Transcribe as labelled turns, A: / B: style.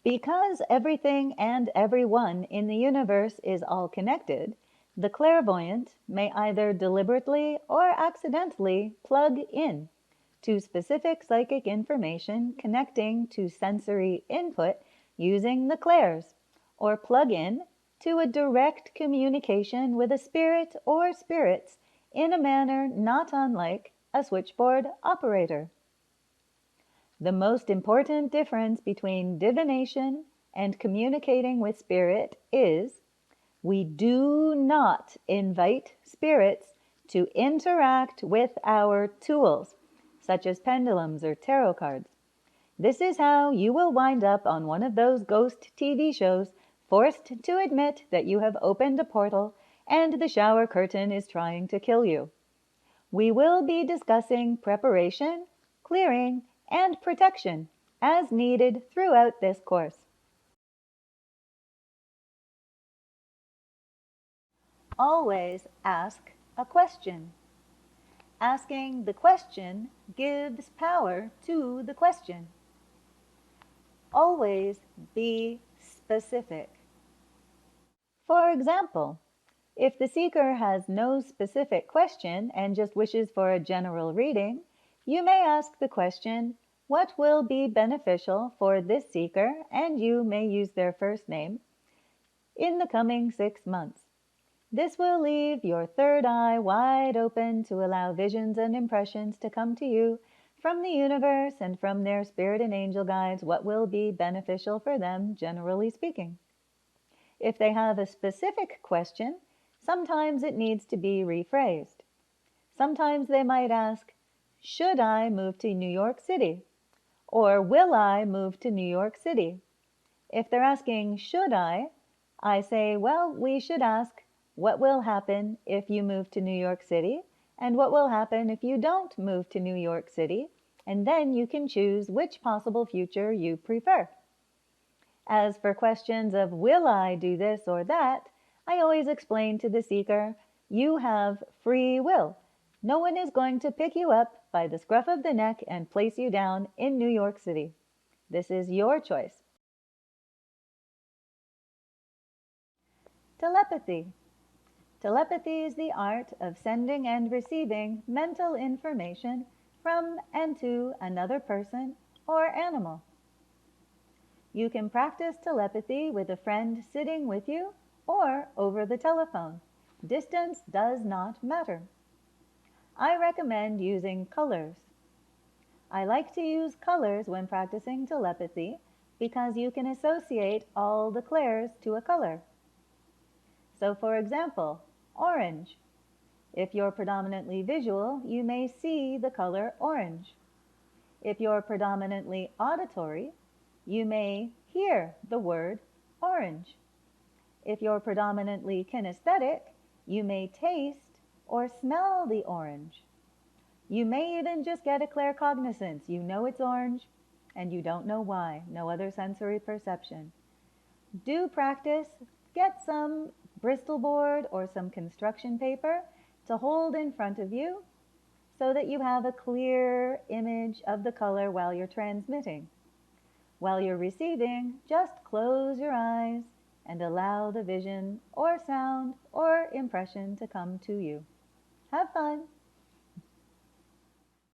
A: Because everything and everyone in the universe is all connected, the clairvoyant may either deliberately or accidentally plug in to specific psychic information connecting to sensory input using the clairs, or plug in to a direct communication with a spirit or spirits in a manner not unlike a switchboard operator. The most important difference between divination and communicating with spirit is we do not invite spirits to interact with our tools, such as pendulums or tarot cards. This is how you will wind up on one of those ghost TV shows, forced to admit that you have opened a portal and the shower curtain is trying to kill you. We will be discussing preparation, clearing, and protection as needed throughout this course. Always ask a question. Asking the question gives power to the question. Always be specific. For example, if the seeker has no specific question and just wishes for a general reading, you may ask the question, what will be beneficial for this seeker, and you may use their first name, in the coming 6 months. This will leave your third eye wide open to allow visions and impressions to come to you from the universe and from their spirit and angel guides what will be beneficial for them, generally speaking. If they have a specific question, sometimes it needs to be rephrased. Sometimes they might ask, should I move to New York City? Or will I move to New York City? If they're asking, should I say, well, we should ask, what will happen if you move to New York City? And what will happen if you don't move to New York City? And then you can choose which possible future you prefer. As for questions of will I do this or that, I always explain to the seeker, you have free will. No one is going to pick you up by the scruff of the neck and place you down in New York City. This is your choice. Telepathy. Telepathy is the art of sending and receiving mental information from and to another person or animal. You can practice telepathy with a friend sitting with you or over the telephone. Distance does not matter. I recommend using colors. I like to use colors when practicing telepathy because you can associate all the clairs to a color. So for example, orange. If you're predominantly visual, you may see the color orange. If you're predominantly auditory, you may hear the word orange. If you're predominantly kinesthetic, you may taste or smell the orange. You may even just get a claircognizance. You know it's orange and you don't know why. No other sensory perception. Do practice. Get some Bristol board or some construction paper to hold in front of you so that you have a clear image of the color while you're transmitting. While you're receiving, just close your eyes and allow the vision or sound or impression to come to you. Have fun!